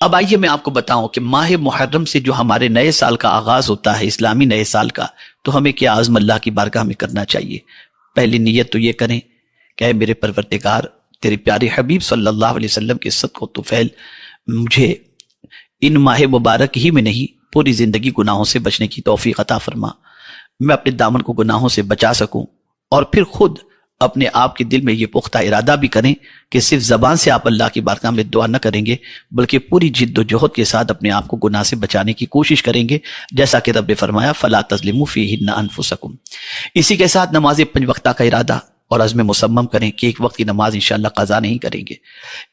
اب آئیے میں آپ کو بتاؤں کہ ماہ محرم سے جو ہمارے نئے سال کا آغاز ہوتا ہے، اسلامی نئے سال کا، تو ہمیں کیا عزم اللہ کی بارگاہ میں کرنا چاہیے؟ پہلی نیت تو یہ کریں کہ اے میرے پروردگار، تیرے پیارے حبیب صلی اللہ علیہ وسلم کے صدق و طفیل مجھے ان ماہ مبارک ہی میں نہیں پوری زندگی گناہوں سے بچنے کی توفیق عطا فرما، میں اپنے دامن کو گناہوں سے بچا سکوں، اور پھر خود اپنے آپ کے دل میں یہ پختہ ارادہ بھی کریں کہ صرف زبان سے آپ اللہ کی بارگاہ میں دعا نہ کریں گے، بلکہ پوری جد و جہد کے ساتھ اپنے آپ کو گناہ سے بچانے کی کوشش کریں گے، جیسا کہ رب نے فرمایا فَلَا تَظْلِمُوا فِيهِنَّ أَنفُسَكُمْ۔ اسی کے ساتھ نماز 5 وقتہ کا ارادہ اور عزم مصمم کریں کہ 1 وقت کی نماز انشاءاللہ قضا نہیں کریں گے۔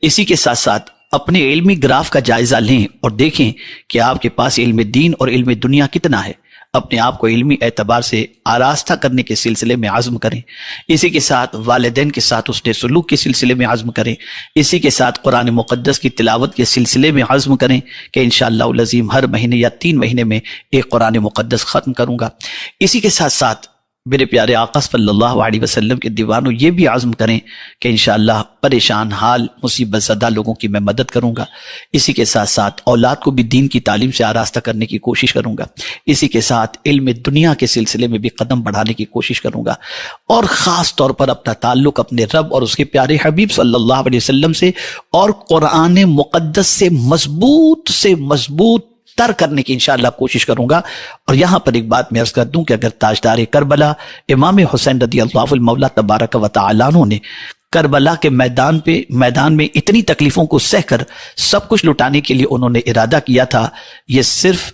اسی کے ساتھ ساتھ اپنے علمی گراف کا جائزہ لیں اور دیکھیں کہ آپ کے پاس علم دین اور علم دنیا کتنا ہے، اپنے آپ کو علمی اعتبار سے آراستہ کرنے کے سلسلے میں عزم کریں۔ اسی کے ساتھ والدین کے ساتھ حسن سلوک کے سلسلے میں عزم کریں۔ اسی کے ساتھ قرآن مقدس کی تلاوت کے سلسلے میں عزم کریں کہ انشاءاللہ العظیم ہر مہینے یا 3 مہینے میں ایک قرآن مقدس ختم کروں گا۔ اسی کے ساتھ ساتھ میرے پیارے آقا صلی اللہ علیہ وسلم کے دیوانوں یہ بھی عزم کریں کہ انشاءاللہ پریشان حال مصیبت زدہ لوگوں کی میں مدد کروں گا۔ اسی کے ساتھ ساتھ اولاد کو بھی دین کی تعلیم سے آراستہ کرنے کی کوشش کروں گا۔ اسی کے ساتھ علم دنیا کے سلسلے میں بھی قدم بڑھانے کی کوشش کروں گا، اور خاص طور پر اپنا تعلق اپنے رب اور اس کے پیارے حبیب صلی اللہ علیہ وسلم سے اور قرآن مقدس سے مضبوط تر کرنے کی انشاءاللہ کوشش کروں گا۔ اور یہاں پر ایک بات میں عرض کر دوں کہ اگر تاجدار کربلا امام حسین رضی اللہ المولا تبارک و تعالی عنہ نے کربلا کے میدان میں اتنی تکلیفوں کو سہ کر سب کچھ لٹانے کے لیے انہوں نے ارادہ کیا تھا، یہ صرف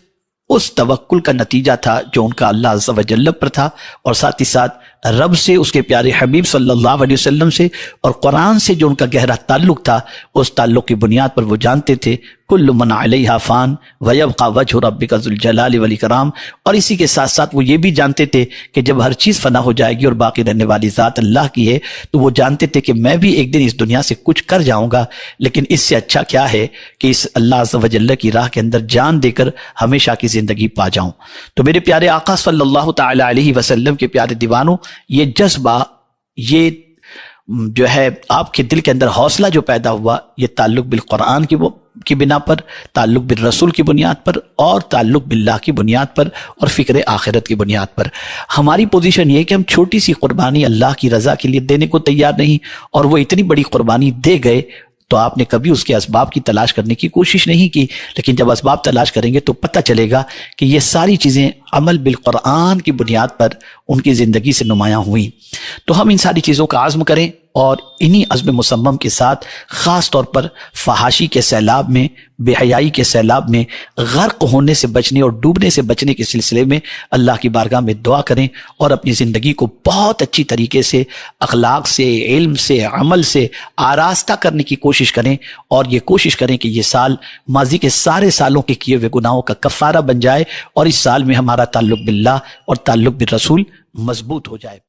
اس توکل کا نتیجہ تھا جو ان کا اللہ عز و جل پر تھا، اور ساتھ ہی ساتھ رب سے، اس کے پیارے حبیب صلی اللہ علیہ وسلم سے اور قرآن سے جو ان کا گہرا تعلق تھا، اس تعلق کی بنیاد پر وہ جانتے تھے کل من علیہا فان ویبقى وجہ ربک ذو الجلال والاکرام۔ اور اسی کے ساتھ ساتھ وہ یہ بھی جانتے تھے کہ جب ہر چیز فنا ہو جائے گی اور باقی رہنے والی ذات اللہ کی ہے، تو وہ جانتے تھے کہ میں بھی ایک دن اس دنیا سے کچھ کر جاؤں گا، لیکن اس سے اچھا کیا ہے کہ اس اللہ عز و جل کی راہ کے اندر جان دے کر ہمیشہ کی زندگی پا جاؤں۔ تو میرے پیارے آقا صلی اللہ تعالی علیہ وسلم کے پیارے دیوانوں، یہ جذبہ، یہ جو ہے آپ کے دل کے اندر حوصلہ جو پیدا ہوا، یہ تعلق بالقرآن کی بنا پر، تعلق بالرسول کی بنیاد پر، اور تعلق باللہ کی بنیاد پر، اور فکر آخرت کی بنیاد پر۔ ہماری پوزیشن یہ ہے کہ ہم چھوٹی سی قربانی اللہ کی رضا کے لیے دینے کو تیار نہیں، اور وہ اتنی بڑی قربانی دے گئے تو آپ نے کبھی اس کے اسباب کی تلاش کرنے کی کوشش نہیں کی، لیکن جب اسباب تلاش کریں گے تو پتہ چلے گا کہ یہ ساری چیزیں عمل بالقرآن کی بنیاد پر ان کی زندگی سے نمایاں ہوئیں۔ تو ہم ان ساری چیزوں کا عزم کریں، اور انہی عزم مصمم کے ساتھ خاص طور پر فحاشی کے سیلاب میں، بے حیائی کے سیلاب میں غرق ہونے سے بچنے اور ڈوبنے سے بچنے کے سلسلے میں اللہ کی بارگاہ میں دعا کریں، اور اپنی زندگی کو بہت اچھی طریقے سے اخلاق سے، علم سے، عمل سے آراستہ کرنے کی کوشش کریں، اور یہ کوشش کریں کہ یہ سال ماضی کے سارے سالوں کے کیے ہوئے گناہوں کا کفارہ بن جائے، اور اس سال میں ہمارا تعلق باللہ اور تعلق بالرسول مضبوط ہو جائے۔